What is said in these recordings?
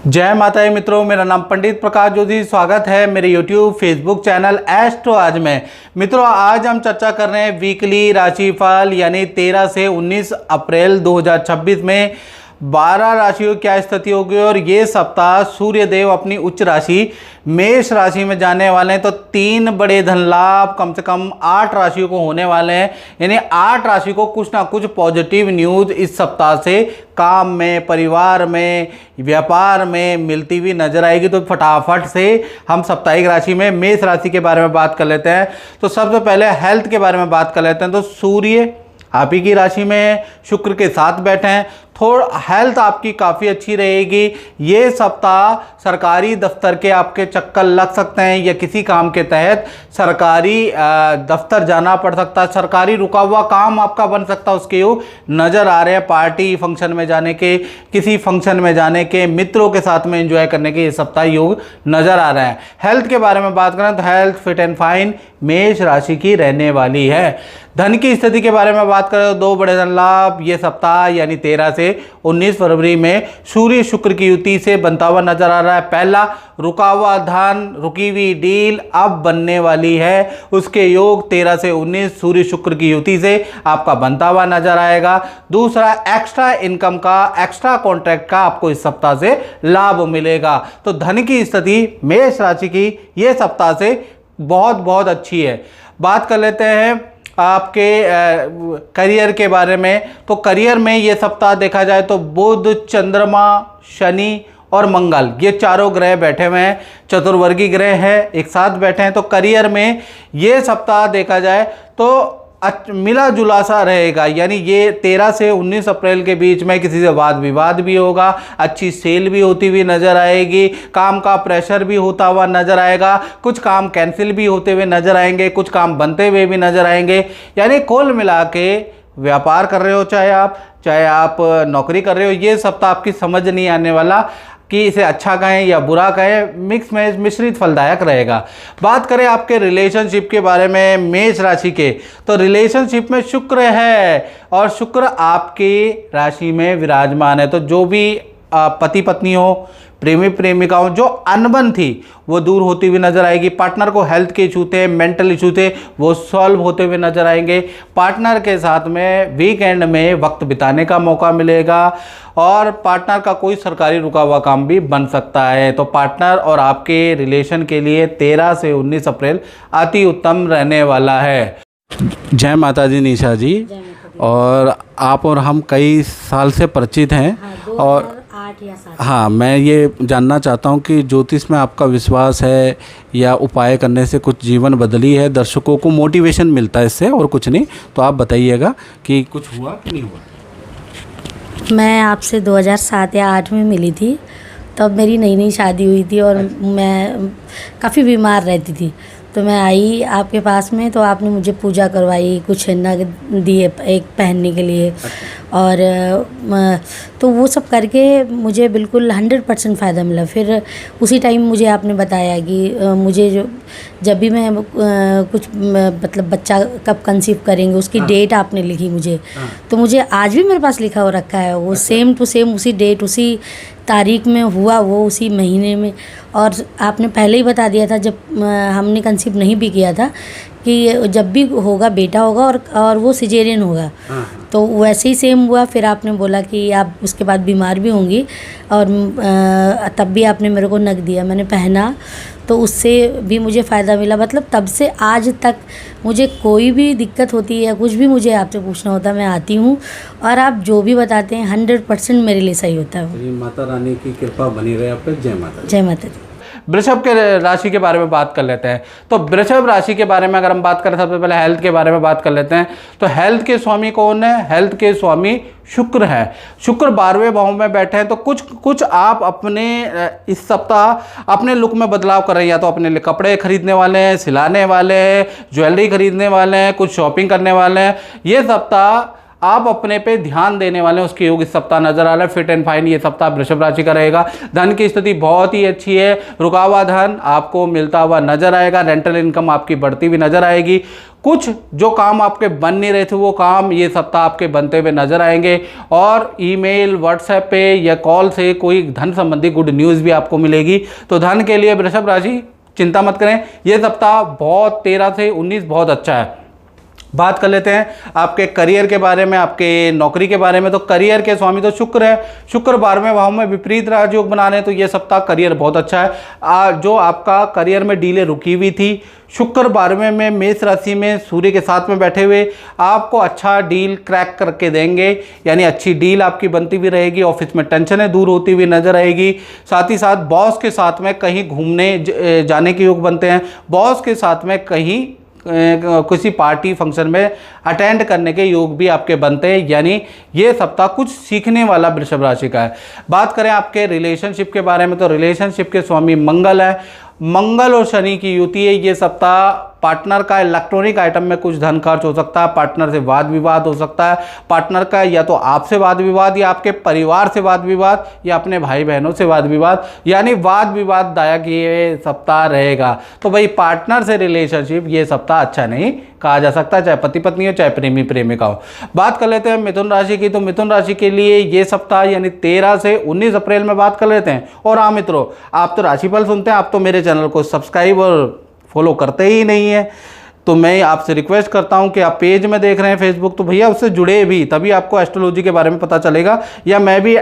जय माता दी मित्रों, मेरा नाम पंडित प्रकाश जोशी। स्वागत है मेरे यूट्यूब फेसबुक चैनल एस्ट्रो आज में। मित्रों, आज हम चर्चा कर रहे हैं वीकली राशिफल यानी 13 से 19 अप्रैल 2026 में 12 राशियों की क्या स्थिति होगी। और ये सप्ताह सूर्य देव अपनी उच्च राशि मेष राशि में जाने वाले हैं, तो 3 बड़े धन लाभ कम से कम 8 राशियों को होने वाले हैं। यानी 8 राशि को कुछ ना कुछ पॉजिटिव न्यूज़ इस सप्ताह से काम में, परिवार में, व्यापार में मिलती हुई नजर आएगी। तो फटाफट से हम साप्ताहिक राशि में मेष राशि के बारे में बात कर लेते हैं। तो सबसे पहले हेल्थ के बारे में बात कर लेते हैं। तो सूर्य आप ही की राशि में शुक्र के साथ बैठे हैं, थोड़ा हेल्थ आपकी काफ़ी अच्छी रहेगी। ये सप्ताह सरकारी दफ्तर के आपके चक्कर लग सकते हैं या किसी काम के तहत सरकारी दफ्तर जाना पड़ सकता है। सरकारी रुका हुआ काम आपका बन सकता है, उसके योग नज़र आ रहे हैं। पार्टी फंक्शन में जाने के, किसी फंक्शन में जाने के, मित्रों के साथ में एंजॉय करने के ये सप्ताह योग नज़र आ रहे हैं। हेल्थ के बारे में बात करें तो हेल्थ फिट एंड फाइन मेष राशि की रहने वाली है। धन की स्थिति के बारे में बात करें तो 2 बड़े धन लाभ ये सप्ताह यानी 13 से 19 फरवरी में सूर्य शुक्र की युति से बनता हुआ नजर आ रहा है। पहला, रुका हुआ धन, रुकी हुई डील अब बनने वाली है। उसके योग 13 से 19 सूर्य शुक्र की युति से आपका बनता हुआ नजर आएगा। दूसरा, एक्स्ट्रा इनकम का, एक्स्ट्रा कॉन्ट्रैक्ट का आपको इस सप्ताह से लाभ मिलेगा। तो धन की स्थिति मेष राशि की ये सप्ताह से बहुत अच्छी है। बात कर लेते हैं आपके करियर के बारे में। तो करियर में ये सप्ताह देखा जाए तो बुध, चंद्रमा, शनि और मंगल ये चारों ग्रह बैठे हुए हैं, चतुर्वर्गी ग्रह हैं, एक साथ बैठे हैं। तो करियर में ये सप्ताह देखा जाए तो मिला जुला सा रहेगा। यानी ये 13 से 19 अप्रैल के बीच में किसी से वाद विवाद भी होगा, अच्छी सेल भी होती हुई नज़र आएगी, काम का प्रेशर भी होता हुआ नज़र आएगा, कुछ काम कैंसिल भी होते हुए नज़र आएंगे, कुछ काम बनते हुए भी नज़र आएंगे। यानी कुल मिला के व्यापार कर रहे हो, चाहे आप नौकरी कर रहे हो, ये सप्ताह आपकी समझ नहीं आने वाला कि इसे अच्छा कहें या बुरा कहें, मिक्स में मिश्रित फलदायक रहेगा। बात करें आपके रिलेशनशिप के बारे में मेष राशि के, तो रिलेशनशिप में शुक्र है और शुक्र आपकी राशि में विराजमान है। तो जो भी पति पत्नी हो, प्रेमी प्रेमिका हो, जो अनबन थी वो दूर होती हुई नजर आएगी। पार्टनर को हेल्थ के इशू थे, मेंटल इशू थे, वो सॉल्व होते हुए नजर आएंगे। पार्टनर के साथ में वीकेंड में वक्त बिताने का मौका मिलेगा और पार्टनर का कोई सरकारी रुका हुआ काम भी बन सकता है। तो पार्टनर और आपके रिलेशन के लिए 13 से 19 अप्रैल अति उत्तम रहने वाला है। जय माता दी निशा जी। और आप और हम कई साल से परिचित हैं। और हाँ, मैं ये जानना चाहता हूँ कि ज्योतिष में आपका विश्वास है या उपाय करने से कुछ जीवन बदली है, दर्शकों को मोटिवेशन मिलता है इससे और कुछ नहीं, तो आप बताइएगा कि कुछ हुआ कि नहीं हुआ। मैं आपसे 2007 या 8 में मिली थी, तब मेरी नई शादी हुई थी और मैं काफ़ी बीमार रहती थी। तो मैं आई आपके पास में, तो आपने मुझे पूजा करवाई, कुछ छन्ना दिए एक पहनने के लिए। और तो वो सब करके मुझे बिल्कुल 100% फ़ायदा मिला। फिर उसी टाइम मुझे आपने बताया कि मुझे जब भी मैं कुछ मतलब बच्चा कब कंसीव करेंगे उसकी डेट आपने लिखी मुझे। तो मुझे आज भी मेरे पास लिखा हो रखा है वो, सेम टू सेम उसी डेट उसी तारीख में हुआ, वो उसी महीने में। और आपने पहले ही बता दिया था जब हमने कंसीव नहीं भी किया था कि जब भी होगा बेटा होगा और वो सिजेरियन होगा। तो वैसे ही सेम हुआ। फिर आपने बोला कि आप उसके बाद बीमार भी होंगी और तब भी आपने मेरे को नग दिया, मैंने पहना, तो उससे भी मुझे फ़ायदा मिला। मतलब तब से आज तक मुझे कोई भी दिक्कत होती है, कुछ भी मुझे आपसे पूछना होता है, मैं आती हूँ और आप जो भी बताते हैं 100% मेरे लिए सही होता है। माता रानी की कृपा बनी रहे आप पे। जय माता। जय माता दी। वृषभ के राशि के बारे में बात कर लेते हैं। तो वृषभ राशि के बारे में अगर हम बात करें, सबसे पहले हेल्थ के बारे में बात कर लेते हैं। तो हेल्थ के स्वामी कौन है? हेल्थ के स्वामी शुक्र है। शुक्र 12वें भाव में बैठे हैं। तो कुछ आप अपने इस सप्ताह अपने लुक में बदलाव कर रहे हैं। या तो अपने लिए कपड़े खरीदने वाले हैं, सिलाने वाले हैं, ज्वेलरी खरीदने वाले हैं, कुछ शॉपिंग करने वाले हैं। ये सप्ताह आप अपने पे ध्यान देने वाले हैं, उसके योग इस सप्ताह नजर आ रहा है। फिट एंड फाइन ये सप्ताह वृषभ राशि का रहेगा। धन की स्थिति बहुत ही अच्छी है, रुका हुआ धन आपको मिलता हुआ नजर आएगा। रेंटल इनकम आपकी बढ़ती हुई नजर आएगी। कुछ जो काम आपके बन नहीं रहे थे वो काम ये सप्ताह आपके बनते हुए नजर आएंगे। और ईमेल, व्हाट्सएप पे या कॉल से कोई धन संबंधी गुड न्यूज़ भी आपको मिलेगी। तो धन के लिए वृषभ राशि चिंता मत करें, ये सप्ताह बहुत 13 से 19 बहुत अच्छा है। बात कर लेते हैं आपके करियर के बारे में, आपके नौकरी के बारे में। तो करियर के स्वामी तो शुक्र है, शुक्र 12वें भाव में विपरीत राजयोग बना रहे हैं, तो ये सप्ताह करियर बहुत अच्छा है। जो आपका करियर में डीले रुकी हुई थी, शुक्र 12वें में मेष राशि में सूर्य के साथ में बैठे हुए आपको अच्छा डील क्रैक करके देंगे, यानी अच्छी डील आपकी बनती हुई रहेगी। ऑफिस में टेंशनें दूर होती हुई नजर आएगी। साथ ही साथ बॉस के साथ में कहीं घूमने जाने के योग बनते हैं। बॉस के साथ में कहीं किसी पार्टी फंक्शन में अटेंड करने के योग भी आपके बनते हैं, यानी ये सप्ताह कुछ सीखने वाला वृषभ राशि का है। बात करें आपके रिलेशनशिप के बारे में, तो रिलेशनशिप के स्वामी मंगल है। मंगल और शनि की युति है। ये सप्ताह पार्टनर का इलेक्ट्रॉनिक आइटम में कुछ धन खर्च हो सकता है, पार्टनर से वाद विवाद हो सकता है, पार्टनर का या तो आपसे वाद विवाद या आपके परिवार से वाद विवाद या अपने भाई बहनों से वाद विवाद, यानी वाद विवाद दायक ये सप्ताह रहेगा। तो भाई पार्टनर से रिलेशनशिप ये सप्ताह अच्छा नहीं कहा जा सकता, चाहे पति पत्नी हो चाहे प्रेमी प्रेमिका हो। बात कर लेते हैं मिथुन राशि की। तो मिथुन राशि के लिए ये सप्ताह यानी 13 से 19 अप्रैल में बात कर लेते हैं। और हाँ मित्रों, आप तो राशिफल सुनते हैं, आप तो मेरे चैनल को सब्सक्राइब और फॉलो करते ही नहीं है, तो मैं आपसे रिक्वेस्ट करता हूं कि आप पेज में देख रहे हैं फेसबुक, तो भैया उससे जुड़े भी, तभी आपको एस्ट्रोलॉजी के बारे में पता चलेगा। या मैं भी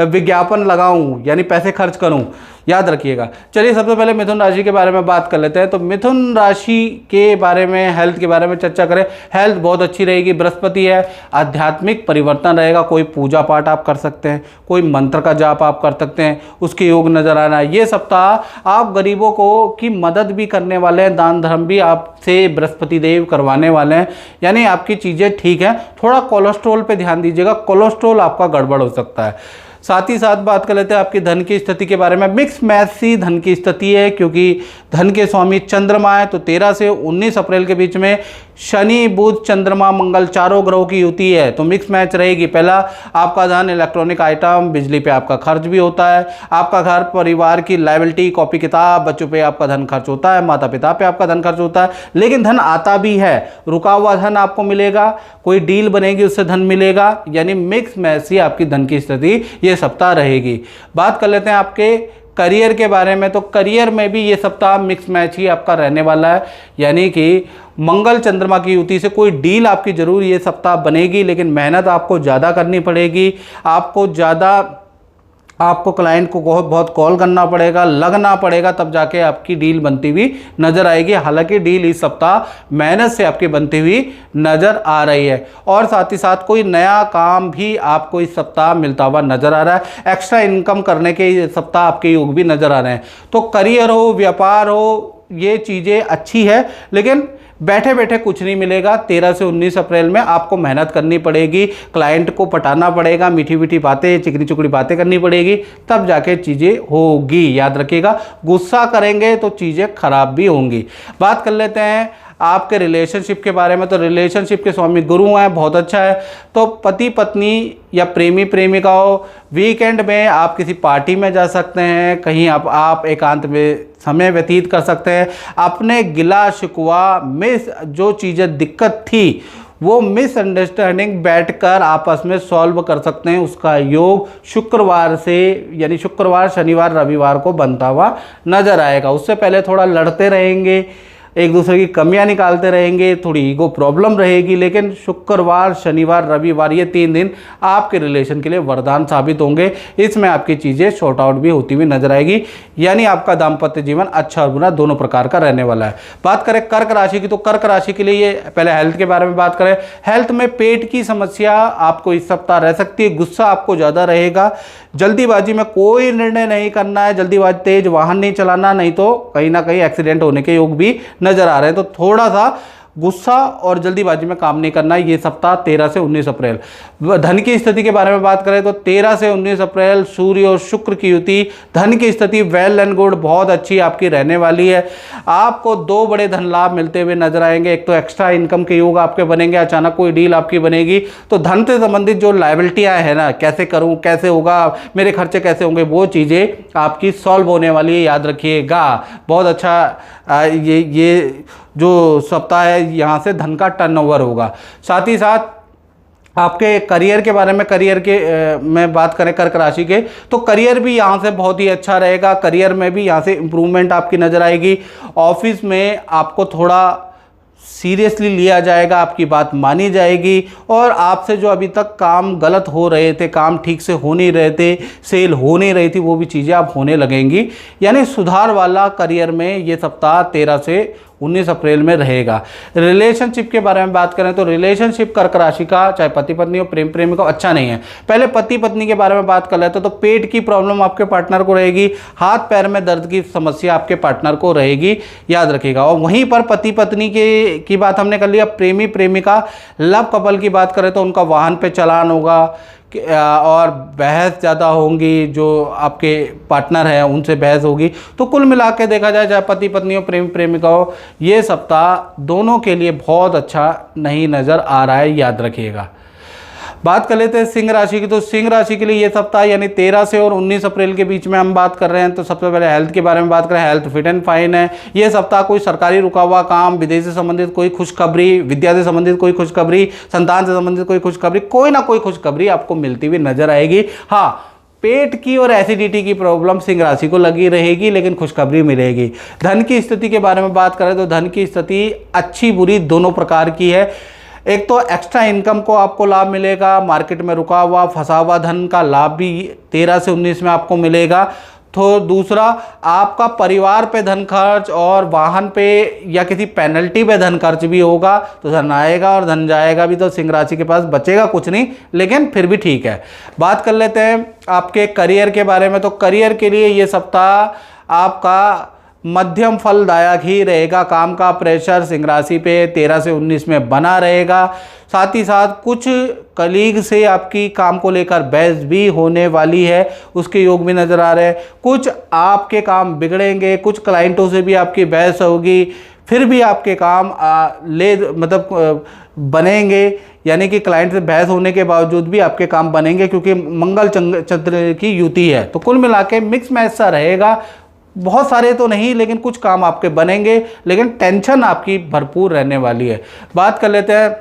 विज्ञापन लगाऊं यानी पैसे खर्च करूं, याद रखिएगा। चलिए सबसे पहले मिथुन राशि के बारे में बात कर लेते हैं। तो मिथुन राशि के बारे में, हेल्थ के बारे में चर्चा करें। हेल्थ बहुत अच्छी रहेगी, बृहस्पति है, आध्यात्मिक परिवर्तन रहेगा। कोई पूजा पाठ आप कर सकते हैं, कोई मंत्र का जाप आप कर सकते हैं, उसके योग नजर आ रहा है। ये सप्ताह आप गरीबों को की मदद भी करने वाले हैं, दान धर्म भी आपसे बृहस्पति देव करवाने वाले हैं, यानी आपकी चीज़ें ठीक हैं। थोड़ा कोलेस्ट्रॉल पे ध्यान दीजिएगा, कोलेस्ट्रॉल आपका गड़बड़ हो सकता है। साथ ही साथ बात कर लेते हैं आपकी धन की स्थिति के बारे में। मिक्स मैच सी धन की स्थिति है, क्योंकि धन के स्वामी चंद्रमा है। तो 13 से 19 अप्रैल के बीच में शनि, बुध, चंद्रमा, मंगल चारों ग्रहों की युति है, तो मिक्स मैच रहेगी। पहला, आपका धन, इलेक्ट्रॉनिक आइटम, बिजली पे आपका खर्च भी होता है। आपका घर परिवार की लायबिलिटी, कॉपी किताब, बच्चों पे आपका धन खर्च होता है, माता पिता पे आपका धन खर्च होता है, लेकिन धन आता भी है। रुका हुआ धन आपको मिलेगा, कोई डील बनेगी उससे धन मिलेगा, यानी मिक्स मैच सी आपकी धन की स्थिति ये सप्ताह रहेगी। बात कर लेते हैं आपके करियर के बारे में। तो करियर में भी ये सप्ताह मिक्स मैच ही आपका रहने वाला है, यानी कि मंगल चंद्रमा की युति से कोई डील आपकी जरूर ये सप्ताह बनेगी, लेकिन मेहनत आपको ज़्यादा करनी पड़ेगी। आपको क्लाइंट को बहुत कॉल करना पड़ेगा, लगना पड़ेगा, तब जाके आपकी डील बनती हुई नजर आएगी। हालांकि डील इस सप्ताह मेहनत से आपकी बनती हुई नजर आ रही है। और साथ ही साथ कोई नया काम भी आपको इस सप्ताह मिलता हुआ नजर आ रहा है। एक्स्ट्रा इनकम करने के सप्ताह आपके योग भी नजर आ रहे हैं। तो करियर हो, व्यापार हो, ये चीज़ें अच्छी है, लेकिन बैठे बैठे कुछ नहीं मिलेगा। 13 से 19 अप्रैल में आपको मेहनत करनी पड़ेगी, क्लाइंट को पटाना पड़ेगा, मीठी मीठी बातें, चिकनी चुकड़ी बातें करनी पड़ेगी, तब जाके चीज़ें होगी। याद रखिएगा, गुस्सा करेंगे तो चीज़ें खराब भी होंगी। बात कर लेते हैं आपके रिलेशनशिप के बारे में। तो रिलेशनशिप के स्वामी गुरु हैं, बहुत अच्छा है। तो पति पत्नी या प्रेमी प्रेमिका हो, वीकेंड में आप किसी पार्टी में जा सकते हैं, कहीं आप एकांत में समय व्यतीत कर सकते हैं। अपने गिला शिकवा में जो चीज़ें दिक्कत थी वो मिसअंडरस्टैंडिंग बैठकर आपस में सॉल्व कर सकते हैं। उसका योग शुक्रवार से, यानी शुक्रवार, शनिवार, रविवार को बनता हुआ नजर आएगा। उससे पहले थोड़ा लड़ते रहेंगे, एक दूसरे की कमियां निकालते रहेंगे, थोड़ी ईगो प्रॉब्लम रहेगी, लेकिन शुक्रवार, शनिवार, रविवार ये 3 दिन आपके रिलेशन के लिए वरदान साबित होंगे। इसमें आपकी चीज़ें शॉर्ट आउट भी होती हुई नजर आएगी, यानी आपका दाम्पत्य जीवन अच्छा और बुरा दोनों प्रकार का रहने वाला है। बात करें कर्क राशि की, तो कर्क राशि के लिए ये पहले हेल्थ के बारे में बात करें। हेल्थ में पेट की समस्या आपको इस सप्ताह रह सकती है, गुस्सा आपको ज़्यादा रहेगा, जल्दीबाजी में कोई निर्णय नहीं करना है, जल्दीबाजी, तेज वाहन नहीं चलाना, नहीं तो कहीं ना कहीं एक्सीडेंट होने के योग भी नजर आ रहे हैं। तो थोड़ा सा गुस्सा और जल्दीबाजी में काम नहीं करना है ये सप्ताह 13 से 19 अप्रैल। धन की स्थिति के बारे में बात करें तो 13 से 19 अप्रैल सूर्य और शुक्र की युति, धन की स्थिति वेल एंड गुड, बहुत अच्छी आपकी रहने वाली है। आपको 2 बड़े धन लाभ मिलते हुए नजर आएंगे। एक तो एक्स्ट्रा इनकम के योग आपके बनेंगे, अचानक कोई डील आपकी बनेगी, तो धन से संबंधित जो लायबिलिटियां है ना, कैसे करूं, कैसे होगा, मेरे खर्चे कैसे होंगे, वो चीज़ें आपकी सॉल्व होने वाली है, याद रखिएगा। बहुत अच्छा ये जो सप्ताह है यहाँ से धन का टर्नओवर होगा। साथ ही साथ आपके करियर के बारे में, करियर के में बात करें कर्क राशि के, तो करियर भी यहाँ से बहुत ही अच्छा रहेगा। करियर में भी यहाँ से इम्प्रूवमेंट आपकी नज़र आएगी। ऑफिस में आपको थोड़ा सीरियसली लिया जाएगा, आपकी बात मानी जाएगी, और आपसे जो अभी तक काम गलत हो रहे थे, काम ठीक से हो नहीं रहे थे, सेल हो नहीं रही थी, वो भी चीज़ें आप होने लगेंगी। यानी सुधार वाला करियर में ये सप्ताह 13 से 19 अप्रैल में रहेगा। रिलेशनशिप के बारे में बात करें तो रिलेशनशिप कर्क राशि का, चाहे पति पत्नी हो, प्रेम प्रेमिका, अच्छा नहीं है। पहले पति पत्नी के बारे में बात कर लेते तो पेट की प्रॉब्लम आपके पार्टनर को रहेगी, हाथ पैर में दर्द की समस्या आपके पार्टनर को रहेगी, याद रखिएगा। और वहीं पर पति पत्नी की बात हमने कर लिया। प्रेमी प्रेमिका लव कपल की बात करें तो उनका वाहन पे चालान होगा और बहस ज़्यादा होंगी, जो आपके पार्टनर हैं उनसे बहस होगी। तो कुल मिला के देखा जाए, चाहे पति पत्नी हो, प्रेमी प्रेमिका हो, ये सप्ताह दोनों के लिए बहुत अच्छा नहीं नज़र आ रहा है, याद रखिएगा। बात कर लेते हैं सिंह राशि की, तो सिंह राशि के लिए ये सप्ताह यानी 13 से और 19 अप्रैल के बीच में हम बात कर रहे हैं। तो सबसे पहले हेल्थ के बारे में बात करें, हेल्थ फिट एंड फाइन है। ये सप्ताह कोई सरकारी रुका हुआ काम, विदेश से संबंधित कोई खुशखबरी, विद्या से संबंधित कोई खुशखबरी, संतान से संबंधित कोई खुशखबरी, कोई ना कोई खुशखबरी आपको मिलती हुई नजर आएगी। हाँ, पेट की और एसिडिटी की प्रॉब्लम सिंह राशि को लगी रहेगी, लेकिन खुशखबरी मिलेगी। धन की स्थिति के बारे में बात करें तो धन की स्थिति अच्छी बुरी दोनों प्रकार की है। एक तो एक्स्ट्रा इनकम को आपको लाभ मिलेगा, मार्केट में रुका हुआ फंसा हुआ धन का लाभ भी 13 से 19 में आपको मिलेगा। तो दूसरा, आपका परिवार पे धन खर्च और वाहन पे या किसी पेनल्टी पे धन खर्च भी होगा, तो धन आएगा और धन जाएगा भी, तो सिंह राशि के पास बचेगा कुछ नहीं, लेकिन फिर भी ठीक है। बात कर लेते हैं आपके करियर के बारे में, तो करियर के लिए ये सप्ताह आपका मध्यम फलदायक ही रहेगा। काम का प्रेशर सिंह राशि पे 13 से 19 में बना रहेगा। साथ ही साथ कुछ कलीग से आपकी काम को लेकर बहस भी होने वाली है, उसके योग भी नज़र आ रहे हैं। कुछ आपके काम बिगड़ेंगे, कुछ क्लाइंटों से भी आपकी बहस होगी, फिर भी आपके काम बनेंगे, यानी कि क्लाइंट से बहस होने के बावजूद भी आपके काम बनेंगे, क्योंकि मंगल चंद्र की युति है। तो कुल मिला के मिक्स मैच सा रहेगा, बहुत सारे तो नहीं, लेकिन कुछ काम आपके बनेंगे, लेकिन टेंशन आपकी भरपूर रहने वाली है। बात कर लेते हैं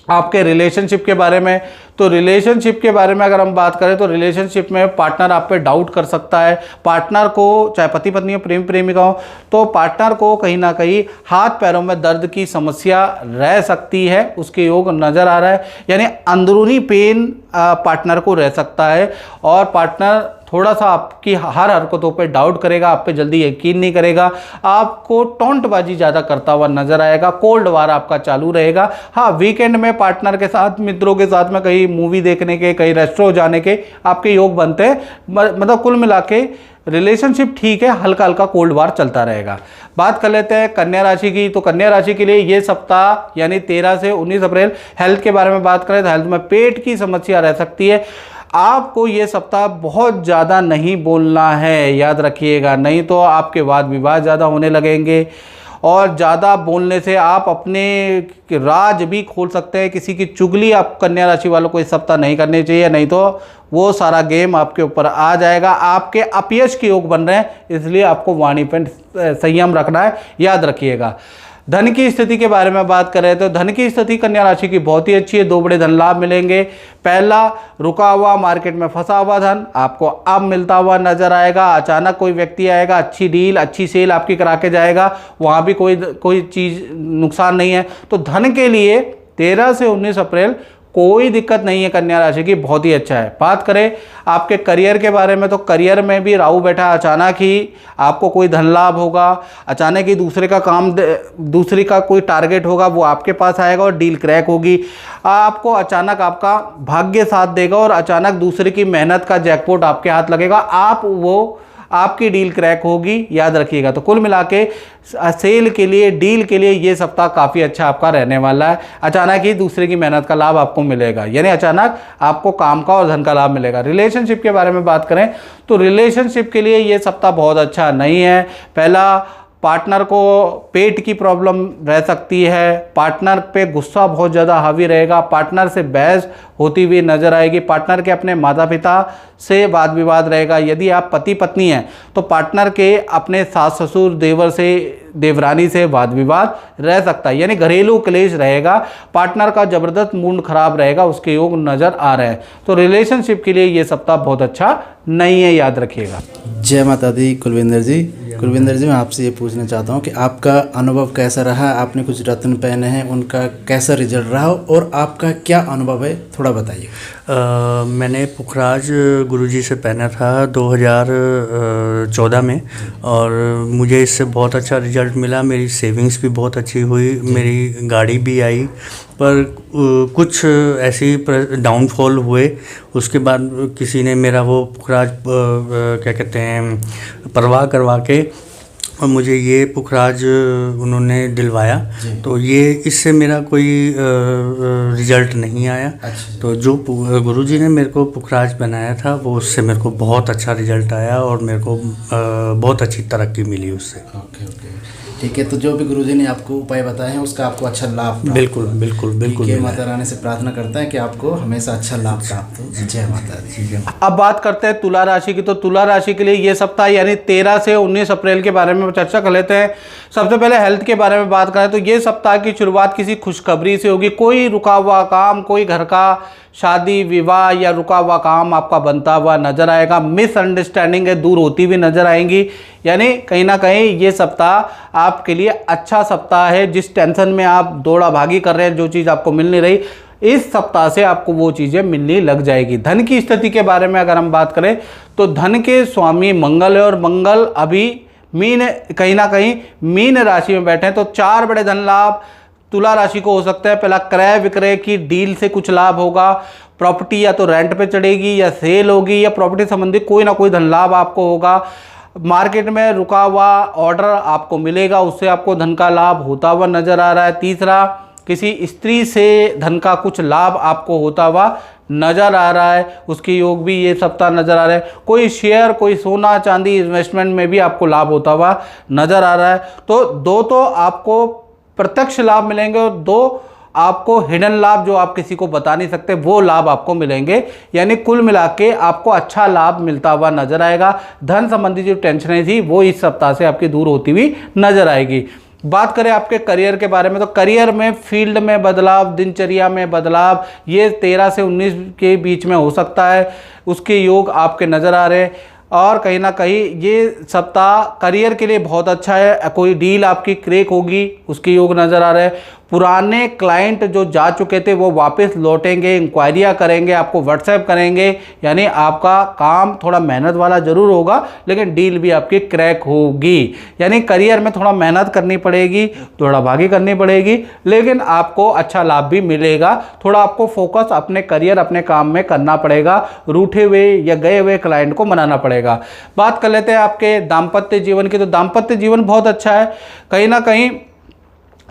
आपके रिलेशनशिप के बारे में, तो रिलेशनशिप के बारे में अगर हम बात करें तो रिलेशनशिप में पार्टनर आप पे डाउट कर सकता है। पार्टनर को, चाहे पति पत्नी हो, प्रेम प्रेमिका हो, तो पार्टनर को कहीं ना कहीं हाथ पैरों में दर्द की समस्या रह सकती है, उसके योग नज़र आ रहा है। यानी अंदरूनी पेन पार्टनर को रह सकता है, और पार्टनर थोड़ा सा आपकी हर हरकतों पे डाउट करेगा, आप पे जल्दी यकीन नहीं करेगा, आपको टोंटबाजी ज़्यादा करता हुआ नजर आएगा, कोल्ड वार आपका चालू रहेगा। हाँ, वीकेंड में पार्टनर के साथ, मित्रों के साथ में कहीं मूवी देखने के, कहीं रेस्टोरेंट जाने के आपके योग बनते हैं। मतलब कुल मिला के रिलेशनशिप ठीक है, हल्का हल्का कोल्ड वार चलता रहेगा। बात कर लेते हैं कन्या राशि की, तो कन्या राशि के लिए ये सप्ताह यानी 13 से 19 अप्रैल, हेल्थ के बारे में बात करें तो हेल्थ में पेट की समस्या रह सकती है। आपको ये सप्ताह बहुत ज़्यादा नहीं बोलना है, याद रखिएगा, नहीं तो आपके वाद विवाद ज़्यादा होने लगेंगे, और ज़्यादा बोलने से आप अपने राज भी खोल सकते हैं। किसी की चुगली आप कन्या राशि वालों को इस सप्ताह नहीं करनी चाहिए, नहीं तो वो सारा गेम आपके ऊपर आ जाएगा। आपके अपयश के योग बन रहे हैं, इसलिए आपको वाणी पर संयम रखना है, याद रखिएगा। धन की स्थिति के बारे में बात करें तो धन की स्थिति कन्या राशि की बहुत ही अच्छी है। 2 बड़े धन लाभ मिलेंगे। पहला, रुका हुआ मार्केट में फंसा हुआ धन आपको अब मिलता हुआ नजर आएगा। अचानक कोई व्यक्ति आएगा, अच्छी डील, अच्छी सेल आपकी करा के जाएगा, वहाँ भी कोई चीज़ नुकसान नहीं है। तो धन के लिए 13 से 19 अप्रैल कोई दिक्कत नहीं है, कन्या राशि की बहुत ही अच्छा है। बात करें आपके करियर के बारे में, तो करियर में भी राहु बैठा, अचानक ही आपको कोई धन लाभ होगा, अचानक ही दूसरे का कोई टारगेट होगा, वो आपके पास आएगा और डील क्रैक होगी। आपको अचानक आपका भाग्य साथ देगा और अचानक दूसरे की मेहनत का जैकपॉट आपके हाथ लगेगा। आप वो आपकी डील क्रैक होगी, याद रखिएगा। तो कुल मिला के सेल के लिए, डील के लिए ये सप्ताह काफ़ी अच्छा आपका रहने वाला है। अचानक ही दूसरे की मेहनत का लाभ आपको मिलेगा, यानी अचानक आपको काम का और धन का लाभ मिलेगा। रिलेशनशिप के बारे में बात करें तो रिलेशनशिप के लिए ये सप्ताह बहुत अच्छा नहीं है। पहला, पार्टनर को पेट की प्रॉब्लम रह सकती है, पार्टनर पे गुस्सा बहुत ज़्यादा हावी रहेगा, पार्टनर से बहस होती हुई नजर आएगी, पार्टनर के अपने माता पिता से वाद विवाद रहेगा। यदि आप पति पत्नी हैं तो पार्टनर के अपने सास ससुर, देवर से, देवरानी से वाद विवाद रह सकता है, यानी घरेलू क्लेश रहेगा। पार्टनर का ज़बरदस्त मूड खराब रहेगा, उसके योग नज़र आ रहे हैं। तो रिलेशनशिप के लिए ये सप्ताह बहुत अच्छा नहीं है, याद रखिएगा। जय माता दी। कुलविंदर जी, कुलविंदर जी, मैं आपसे ये पूछना चाहता हूँ कि आपका अनुभव कैसा रहा? आपने कुछ रत्न पहने हैं, उनका कैसा रिजल्ट रहा और आपका क्या अनुभव है, थोड़ा बताइए। मैंने पुखराज गुरुजी से पहना था 2014 में और मुझे इससे बहुत अच्छा रिजल्ट मिला। मेरी सेविंग्स भी बहुत अच्छी हुई, मेरी गाड़ी भी आई, पर कुछ ऐसी डाउनफॉल हुए। उसके बाद किसी ने मेरा वो पुखराज क्या कहते हैं परवाह करवा के और मुझे ये पुखराज उन्होंने दिलवाया। तो ये इससे मेरा कोई रिज़ल्ट नहीं आया। तो जो गुरुजी ने मेरे को पुखराज बनाया था वो उससे मेरे को बहुत अच्छा रिज़ल्ट आया और मेरे को बहुत अच्छी तरक्की मिली उससे। ओके, ठीक है। तो जो भी गुरुजी ने आपको उपाय बताए हैं उसका आपको अच्छा लाभ प्राप्त बिल्कुल बिल्कुल बिल्कुल। माता रानी से प्रार्थना करता है कि आपको हमेशा अच्छा लाभ प्राप्त हो। जय माता दी। अब बात करते हैं तुला राशि की। तो तुला राशि के लिए ये सप्ताह यानी 13 से 19 अप्रैल के बारे में चर्चा कर लेते हैं। सबसे पहले हेल्थ के बारे में बात करें तो ये सप्ताह की शुरुआत किसी खुशखबरी से होगी। कोई रुका हुआ काम, कोई घर का शादी विवाह या रुका हुआ काम आपका बनता हुआ नजर आएगा। मिसअंडरस्टैंडिंग दूर होती हुई नजर आएंगी, यानी कहीं ना कहीं ये सप्ताह आपके लिए अच्छा सप्ताह है। जिस टेंशन में आप दौड़ा भागी कर रहे हैं, जो चीज़ आपको मिल नहीं रही, इस सप्ताह से आपको वो चीज़ें मिलने लग जाएगी। धन की स्थिति के बारे में अगर हम बात करें तो धन के स्वामी मंगल है और मंगल अभी कहीं ना कहीं मीन राशि में बैठे हैं। तो 4 बड़े धन लाभ तुला राशि को हो सकता है। पहला, क्रय विक्रय की डील से कुछ लाभ होगा। प्रॉपर्टी या तो रेंट पे चढ़ेगी या सेल होगी या प्रॉपर्टी संबंधी कोई ना कोई धन लाभ आपको होगा। मार्केट में रुका हुआ ऑर्डर आपको मिलेगा, उससे आपको धन का लाभ होता हुआ नजर आ रहा है। तीसरा, किसी स्त्री से धन का कुछ लाभ आपको होता हुआ नज़र आ रहा है, उसके योग भी ये सप्ताह नज़र आ रहे हैं। कोई शेयर, कोई सोना चांदी इन्वेस्टमेंट में भी आपको लाभ होता हुआ नज़र आ रहा है। तो 2 तो आपको प्रत्यक्ष लाभ मिलेंगे और 2 आपको हिडन लाभ, जो आप किसी को बता नहीं सकते, वो लाभ आपको मिलेंगे। यानी कुल मिला के आपको अच्छा लाभ मिलता हुआ नजर आएगा। धन संबंधी जो टेंशनें थी वो इस सप्ताह से आपकी दूर होती हुई नजर आएगी। बात करें आपके करियर के बारे में तो करियर में फील्ड में बदलाव, दिनचर्या में बदलाव, ये 13 से 19 के बीच में हो सकता है। उसके योग आपके नज़र आ रहे हैं और कहीं ना कहीं ये सप्ताह करियर के लिए बहुत अच्छा है। कोई डील आपकी क्रैक होगी, उसके योग नज़र आ रहे हैं। पुराने क्लाइंट जो जा चुके थे वो वापस लौटेंगे, इंक्वायरियाँ करेंगे, आपको व्हाट्सएप करेंगे। यानी आपका काम थोड़ा मेहनत वाला ज़रूर होगा लेकिन डील भी आपकी क्रैक होगी। यानी करियर में थोड़ा मेहनत करनी पड़ेगी, थोड़ा भागी करनी पड़ेगी, लेकिन आपको अच्छा लाभ भी मिलेगा। थोड़ा आपको फोकस अपने करियर, अपने काम में करना पड़ेगा। रूठे हुए या गए हुए क्लाइंट को मनाना पड़ेगा। बात कर लेते हैं आपके दाम्पत्य जीवन की। तो दाम्पत्य जीवन बहुत अच्छा है। कहीं ना कहीं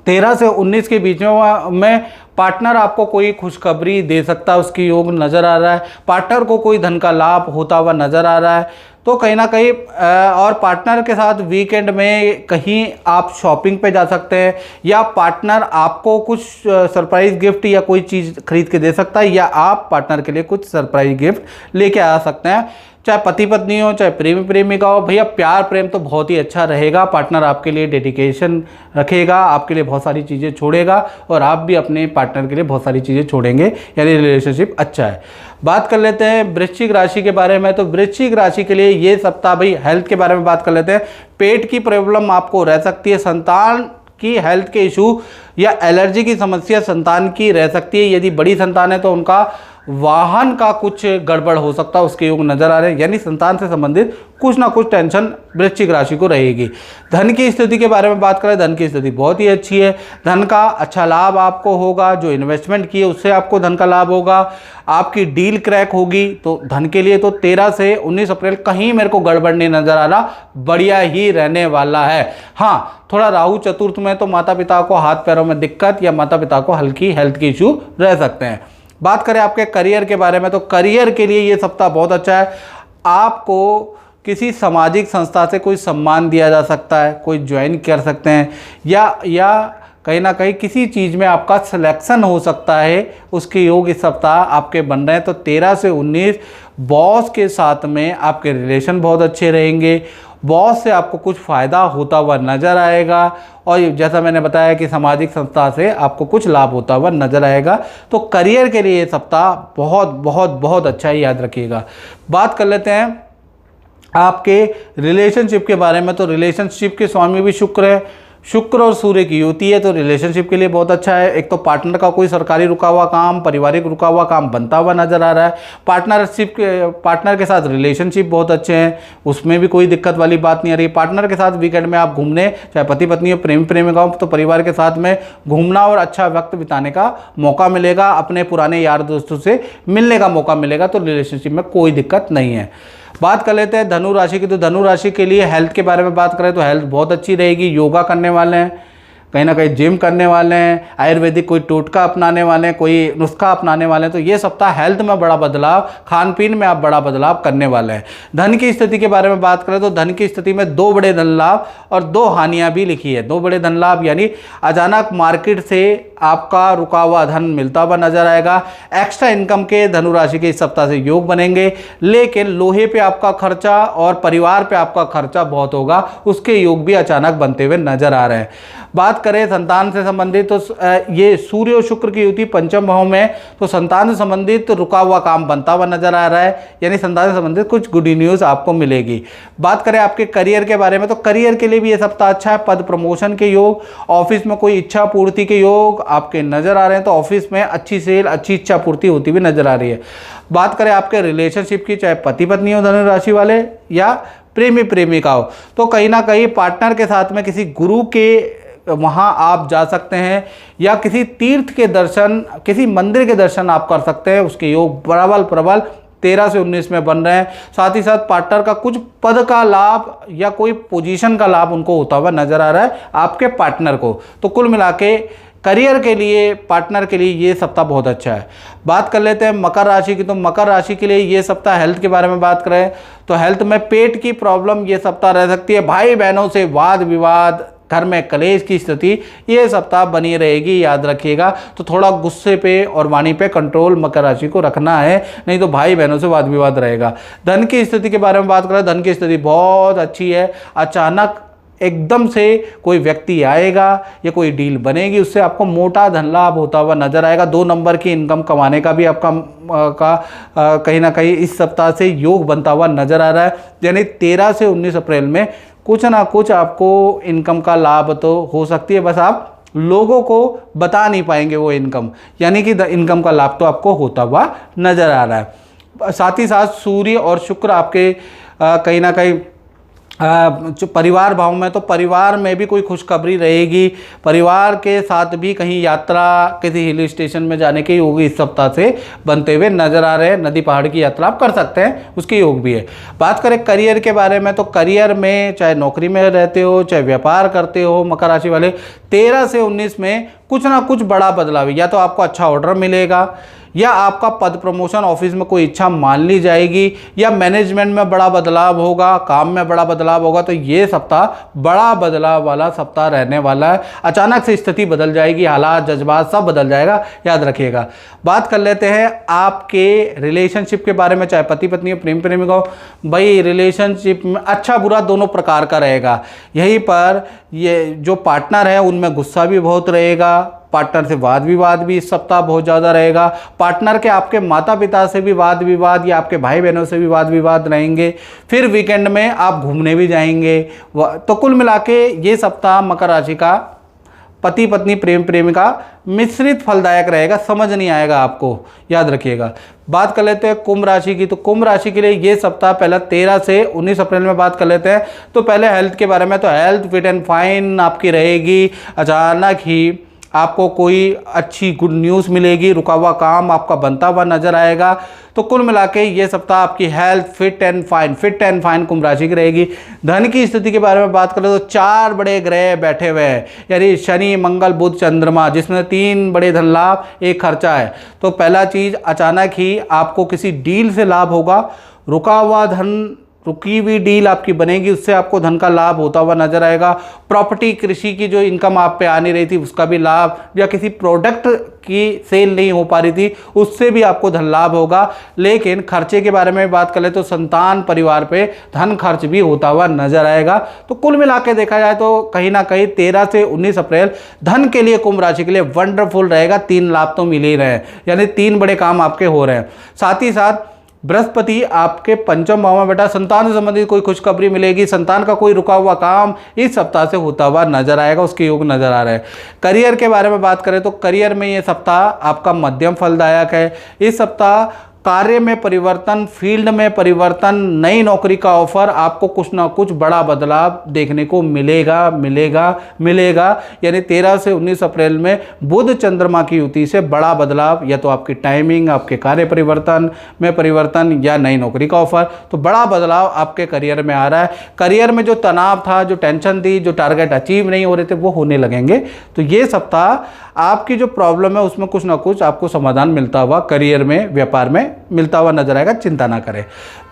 13 से 19 के बीच में पार्टनर आपको कोई खुशखबरी दे सकता है, उसकी योग नज़र आ रहा है। पार्टनर को कोई धन का लाभ होता हुआ नज़र आ रहा है। तो कहीं ना कहीं और पार्टनर के साथ वीकेंड में कहीं आप शॉपिंग पे जा सकते हैं या पार्टनर आपको कुछ सरप्राइज़ गिफ्ट या कोई चीज़ खरीद के दे सकता है या आप पार्टनर के लिए कुछ सरप्राइज गिफ्ट लेके आ सकते हैं। चाहे पति पत्नी हो, चाहे प्रेमी प्रेमिका हो, भैया प्यार प्रेम तो बहुत ही अच्छा रहेगा। पार्टनर आपके लिए डेडिकेशन रखेगा, आपके लिए बहुत सारी चीज़ें छोड़ेगा और आप भी अपने पार्टनर के लिए बहुत सारी चीज़ें छोड़ेंगे, यानी रिलेशनशिप अच्छा है। बात कर लेते हैं वृश्चिक राशि के बारे में। तो वृश्चिक राशि के लिए ये सप्ताह, भाई हेल्थ के बारे में बात कर लेते हैं। पेट की प्रॉब्लम आपको रह सकती है, संतान की हेल्थ के इशू या एलर्जी की समस्या संतान की रह सकती है। यदि बड़ी संतान है तो उनका वाहन का कुछ गड़बड़ हो सकता है, उसके योग नजर आ रहे हैं। यानी संतान से संबंधित कुछ ना कुछ टेंशन वृश्चिक राशि को रहेगी। धन की स्थिति के बारे में बात करें, धन की स्थिति बहुत ही अच्छी है। धन का अच्छा लाभ आपको होगा, जो इन्वेस्टमेंट किए उससे आपको धन का लाभ होगा। आपकी डील क्रैक होगी, तो धन के लिए तो 13 से 19 अप्रैल कहीं मेरे को गड़बड़ नहीं नजर आ रहा, बढ़िया ही रहने वाला है। हाँ, थोड़ा राहु चतुर्थ में तो माता पिता को हाथ पैरों में दिक्कत या माता पिता को हल्की हेल्थ की इशू रह सकते हैं। बात करें आपके करियर के बारे में, तो करियर के लिए ये सप्ताह बहुत अच्छा है। आपको किसी सामाजिक संस्था से कोई सम्मान दिया जा सकता है, कोई ज्वाइन कर सकते हैं, या कहीं ना कहीं किसी चीज़ में आपका सिलेक्शन हो सकता है, उसके योग इस सप्ताह आपके बन रहे हैं। तो 13 से 19 बॉस के साथ में आपके रिलेशन बहुत अच्छे रहेंगे। बॉस से आपको कुछ फ़ायदा होता हुआ नज़र आएगा, और जैसा मैंने बताया कि सामाजिक संस्था से आपको कुछ लाभ होता हुआ नज़र आएगा। तो करियर के लिए ये सप्ताह बहुत बहुत बहुत अच्छा है, याद रखिएगा। बात कर लेते हैं आपके रिलेशनशिप के बारे में। तो रिलेशनशिप के स्वामी भी शुक्र है, शुक्र और सूर्य की युति है, तो रिलेशनशिप के लिए बहुत अच्छा है। एक तो पार्टनर का कोई सरकारी रुका हुआ काम, पारिवारिक रुका हुआ काम बनता हुआ नजर आ रहा है। पार्टनर के साथ रिलेशनशिप बहुत अच्छे हैं, उसमें भी कोई दिक्कत वाली बात नहीं आ रही। पार्टनर के साथ वीकेंड में आप घूमने, चाहे पति पत्नी हो, प्रेमी प्रेमिका हो, तो परिवार के साथ में घूमना और अच्छा वक्त बिताने का मौका मिलेगा, अपने पुराने यार दोस्तों से मिलने का मौका मिलेगा, तो रिलेशनशिप में कोई दिक्कत नहीं है। बात कर लेते हैं धनु राशि की। तो धनु राशि के लिए हेल्थ के बारे में बात करें तो हेल्थ बहुत अच्छी रहेगी। योगा करने वाले हैं, कहीं ना कहीं जिम करने वाले हैं, आयुर्वेदिक कोई टोटका अपनाने वाले हैं, कोई नुस्खा अपनाने वाले हैं, तो ये सप्ताह हेल्थ में बड़ा बदलाव, खान पीन में आप बड़ा बदलाव करने वाले हैं। धन की स्थिति के बारे में बात करें तो धन की स्थिति में 2 बड़े धन लाभ और 2 हानियां भी लिखी है। 2 बड़े धन लाभ यानी अचानक मार्केट से आपका रुका हुआ धन मिलता हुआ नजर आएगा। एक्स्ट्रा इनकम के धनु राशि के इस सप्ताह से योग बनेंगे, लेकिन लोहे पे आपका खर्चा और परिवार पे आपका खर्चा बहुत होगा, उसके योग भी अचानक बनते हुए नजर आ रहे हैं। बात करें संतान से संबंधित, तो ये सूर्य और शुक्र की युति पंचम भाव में, तो संतान से संबंधित रुका हुआ काम बनता हुआ नजर आ रहा है, यानी संतान से संबंधित कुछ गुड न्यूज आपको मिलेगी। बात करें आपके करियर के बारे में, तो करियर के लिए भी ये सप्ताह अच्छा है। पद प्रमोशन के योग, ऑफिस में कोई इच्छा पूर्ति के योग आपके नजर आ रहे हैं, तो ऑफिस में अच्छी सेल, अच्छी इच्छा पूर्ति होती हुई नजर आ रही है। बात करें आपके रिलेशनशिप की, चाहे पति पत्नी हो धनु राशि वाले या प्रेमी प्रेमिका हो, तो कहीं ना कहीं पार्टनर के साथ में किसी गुरु के वहाँ आप जा सकते हैं, या किसी तीर्थ के दर्शन, किसी मंदिर के दर्शन आप कर सकते हैं, उसके योग प्रबल 13 से 19 में बन रहे हैं। साथ ही साथ पार्टनर का कुछ पद का लाभ या कोई पोजीशन का लाभ उनको होता हुआ नजर आ रहा है आपके पार्टनर को। तो कुल मिला के करियर के लिए, पार्टनर के लिए ये सप्ताह बहुत अच्छा है। बात कर लेते हैं मकर राशि की। तो मकर राशि के लिए ये सप्ताह हेल्थ के बारे में बात करें तो हेल्थ में पेट की प्रॉब्लम ये सप्ताह रह सकती है। भाई बहनों से वाद विवाद, घर में कलेश की स्थिति ये सप्ताह बनी रहेगी, याद रखिएगा। तो थोड़ा गुस्से पे और वाणी पे कंट्रोल मकर राशि को रखना है, नहीं तो भाई बहनों से वाद विवाद रहेगा। धन की स्थिति के बारे में बात करें, धन की स्थिति बहुत अच्छी है। अचानक एकदम से कोई व्यक्ति आएगा या कोई डील बनेगी, उससे आपको मोटा धन लाभ होता हुआ नजर आएगा। 2 नंबर की इनकम कमाने का भी आपका कहीं ना कहीं इस सप्ताह से योग बनता हुआ नजर आ रहा है। यानी 13 से 19 अप्रैल में कुछ ना कुछ आपको इनकम का लाभ तो हो सकती है, बस आप लोगों को बता नहीं पाएंगे वो इनकम, यानी कि इनकम का लाभ तो आपको होता हुआ नजर आ रहा है। साथ ही साथ सूर्य और शुक्र आपके कहीं ना कहीं जो परिवार भाव में, तो परिवार में भी कोई खुशखबरी रहेगी। परिवार के साथ भी कहीं यात्रा, किसी हिल स्टेशन में जाने के योग इस सप्ताह से बनते हुए नजर आ रहे हैं। नदी पहाड़ की यात्रा आप कर सकते हैं, उसके योग भी है। बात करें करियर के बारे में, तो करियर में चाहे नौकरी में रहते हो, चाहे व्यापार करते हो, मकर राशि वाले 13 से 19 में कुछ ना कुछ बड़ा बदलाव, या तो आपको अच्छा ऑर्डर मिलेगा, या आपका पद प्रमोशन, ऑफिस में कोई इच्छा मान ली जाएगी, या मैनेजमेंट में बड़ा बदलाव होगा, काम में बड़ा बदलाव होगा। तो ये सप्ताह बड़ा बदलाव वाला सप्ताह रहने वाला है। अचानक से स्थिति बदल जाएगी, हालात, जज्बात सब बदल जाएगा, याद रखिएगा। बात कर लेते हैं आपके रिलेशनशिप के बारे में, चाहे पति पत्नी हो, प्रेम प्रेमिका हो। भाई रिलेशनशिप में अच्छा बुरा दोनों प्रकार का रहेगा। यहीं पर ये जो पार्टनर है उनमें गुस्सा भी बहुत रहेगा, पार्टनर से वाद विवाद भी इस सप्ताह बहुत ज़्यादा रहेगा। पार्टनर के आपके माता पिता से भी वाद विवाद, या आपके भाई बहनों से भी वाद विवाद रहेंगे। फिर वीकेंड में आप घूमने भी जाएंगे। तो कुल मिला के ये सप्ताह मकर राशि का पति पत्नी प्रेम प्रेमिका मिश्रित फलदायक रहेगा, समझ नहीं आएगा आपको, याद रखिएगा। बात कर लेते हैं कुंभ राशि की। तो कुंभ राशि के लिए ये सप्ताह पहला 13 से 19 अप्रैल में बात कर लेते हैं। तो पहले हेल्थ के बारे में, तो हेल्थ फिट एंड फाइन आपकी रहेगी। अचानक ही आपको कोई अच्छी गुड न्यूज़ मिलेगी, रुका हुआ काम आपका बनता हुआ नजर आएगा। तो कुल मिला के ये सप्ताह आपकी हेल्थ फिट एंड फाइन कुंभ राशि की रहेगी। धन की स्थिति के बारे में बात करें तो 4 बड़े ग्रह बैठे हुए हैं, यानी शनि, मंगल, बुध, चंद्रमा, जिसमें 3 बड़े धन लाभ, 1 खर्चा है। तो पहला चीज़, अचानक ही आपको किसी डील से लाभ होगा, रुका हुआ धन, रुकी हुई डील आपकी बनेगी, उससे आपको धन का लाभ होता हुआ नजर आएगा। प्रॉपर्टी, कृषि की जो इनकम आप पे आ नहीं रही थी उसका भी लाभ, या किसी प्रोडक्ट की सेल नहीं हो पा रही थी उससे भी आपको धन लाभ होगा। लेकिन खर्चे के बारे में बात करें तो संतान, परिवार पे धन खर्च भी होता हुआ नजर आएगा। तो कुल मिला के देखा जाए तो कहीं ना कहीं 13 से 19 अप्रैल धन के लिए, कुंभ राशि के लिए वंडरफुल रहेगा। 3 लाभ तो मिल ही रहे हैं, यानी 3 बड़े काम आपके हो रहे हैं। साथ ही साथ बृहस्पति आपके पंचम भाव में बेटा, संतान से संबंधित कोई खुशखबरी मिलेगी। संतान का कोई रुका हुआ काम इस सप्ताह से होता हुआ नजर आएगा, उसके योग नजर आ रहे हैं। करियर के बारे में बात करें तो करियर में ये सप्ताह आपका मध्यम फलदायक है। इस सप्ताह कार्य में परिवर्तन, फील्ड में परिवर्तन, नई नौकरी का ऑफर, आपको कुछ ना कुछ बड़ा बदलाव देखने को मिलेगा। यानी 13 से 19 अप्रैल में बुध चंद्रमा की युति से बड़ा बदलाव, या तो आपकी टाइमिंग, आपके कार्य परिवर्तन में परिवर्तन, या नई नौकरी का ऑफर, तो बड़ा बदलाव आपके करियर में आ रहा है। करियर में जो तनाव था, जो टेंशन थी, जो टारगेट अचीव नहीं हो रहे थे, वो होने लगेंगे। तो ये सप्ताह आपकी जो प्रॉब्लम है उसमें कुछ ना कुछ आपको समाधान मिलता हुआ करियर में, व्यापार में मिलता हुआ नजर आएगा, चिंता ना करें।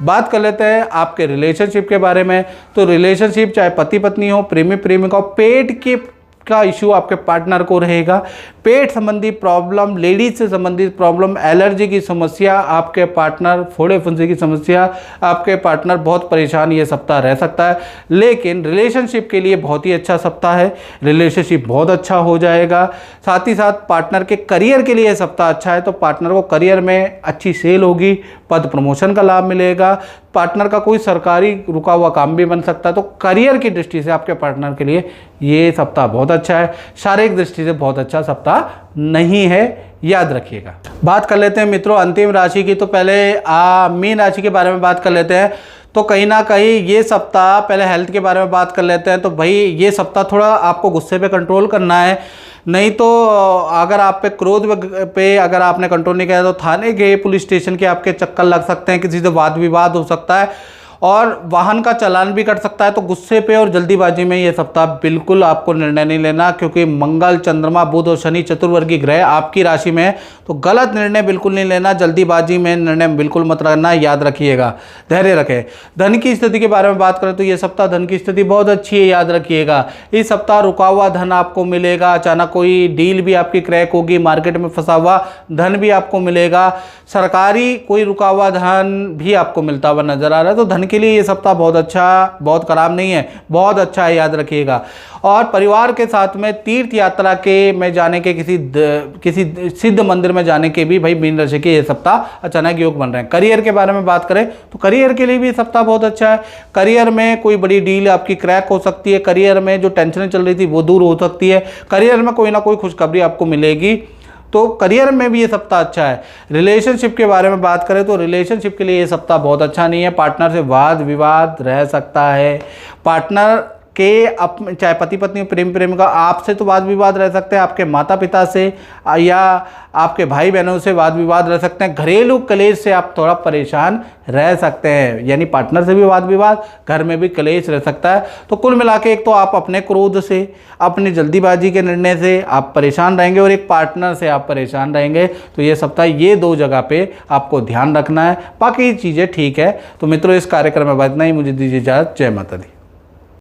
बात कर लेते हैं आपके रिलेशनशिप के बारे में। तो रिलेशनशिप चाहे पति पत्नी हो, प्रेमी प्रेमिका हो, पेट का इशू आपके पार्टनर को रहेगा। पेट संबंधी प्रॉब्लम, लेडीज से संबंधित प्रॉब्लम, एलर्जी की समस्या आपके पार्टनर, फोड़े फुंसी की समस्या आपके पार्टनर बहुत परेशान ये सप्ताह रह सकता है। लेकिन रिलेशनशिप के लिए बहुत ही अच्छा सप्ताह है, रिलेशनशिप बहुत अच्छा हो जाएगा। साथ ही साथ पार्टनर के करियर के लिए सप्ताह अच्छा है, तो पार्टनर को करियर में अच्छी सेल होगी, पद प्रमोशन का लाभ मिलेगा। पार्टनर का कोई सरकारी रुका हुआ काम भी बन सकता है। तो करियर की दृष्टि से आपके पार्टनर के लिए ये सप्ताह बहुत अच्छा है। शारीरिक दृष्टि से बहुत अच्छा सप्ताह नहीं है, याद रखिएगा। बात कर लेते हैं मित्रों अंतिम राशि की। तो पहले मीन राशि के बारे में बात कर लेते हैं। तो कहीं ना कहीं ये सप्ताह, पहले हेल्थ के बारे में बात कर लेते हैं। तो भाई ये सप्ताह थोड़ा आपको गुस्से पे कंट्रोल करना है, नहीं तो अगर आप पे क्रोध पे अगर आपने कंट्रोल नहीं किया तो थाने के, पुलिस स्टेशन के आपके चक्कर लग सकते हैं, किसी से वाद विवाद हो सकता है और वाहन का चालान भी कट सकता है। तो गुस्से पे और जल्दीबाजी में ये सप्ताह बिल्कुल आपको निर्णय नहीं लेना, क्योंकि मंगल, चंद्रमा, बुध और शनि चतुर्वर्गी ग्रह आपकी राशि में है। तो गलत निर्णय बिल्कुल नहीं लेना, जल्दीबाजी में निर्णय बिल्कुल मत करना, याद रखिएगा, धैर्य रखें। धन की स्थिति के बारे में बात करें तो ये सप्ताह धन की स्थिति बहुत अच्छी है, याद रखिएगा। इस सप्ताह रुका हुआ धन आपको मिलेगा, अचानक कोई डील भी आपकी क्रैक होगी, मार्केट में फंसा हुआ धन भी आपको मिलेगा, सरकारी कोई रुका हुआ धन भी आपको मिलता हुआ नजर आ रहा है। तो धन के लिए ये सप्ताह बहुत अच्छा, बहुत खराब नहीं है, बहुत अच्छा है, याद रखिएगा। और परिवार के साथ में तीर्थ यात्रा के में जाने के, किसी सिद्ध मंदिर में जाने के भी भाई मीन राशि के ये सप्ताह अचानक योग बन रहे हैं। करियर के बारे में बात करें तो करियर के लिए भी ये सप्ताह बहुत अच्छा है। करियर में कोई बड़ी डील आपकी क्रैक हो सकती है, करियर में जो टेंशन चल रही थी वो दूर हो सकती है, करियर में कोई ना कोई खुशखबरी आपको मिलेगी। तो करियर में भी ये सप्ताह अच्छा है। रिलेशनशिप के बारे में बात करें तो रिलेशनशिप के लिए ये सप्ताह बहुत अच्छा नहीं है, पार्टनर से वाद विवाद रह सकता है। पार्टनर के चाहे पति पत्नी प्रेम प्रेमिका, आपसे तो वाद विवाद रह सकते हैं, आपके माता पिता से या आपके भाई बहनों से वाद विवाद रह सकते हैं। घरेलू कलेश से आप थोड़ा परेशान रह सकते हैं, यानी पार्टनर से भी वाद विवाद, घर में भी कलेश रह सकता है। तो कुल मिला के एक तो आप अपने क्रोध से, अपनी जल्दीबाजी के निर्णय से आप परेशान रहेंगे और एक पार्टनर से आप परेशान रहेंगे। तो ये सप्ताह ये 2 जगह पे आपको ध्यान रखना है, बाकी चीज़ें ठीक है। तो मित्रों इस कार्यक्रम में इतना ही, मुझे दीजिए इजाज़त। जय माता दी।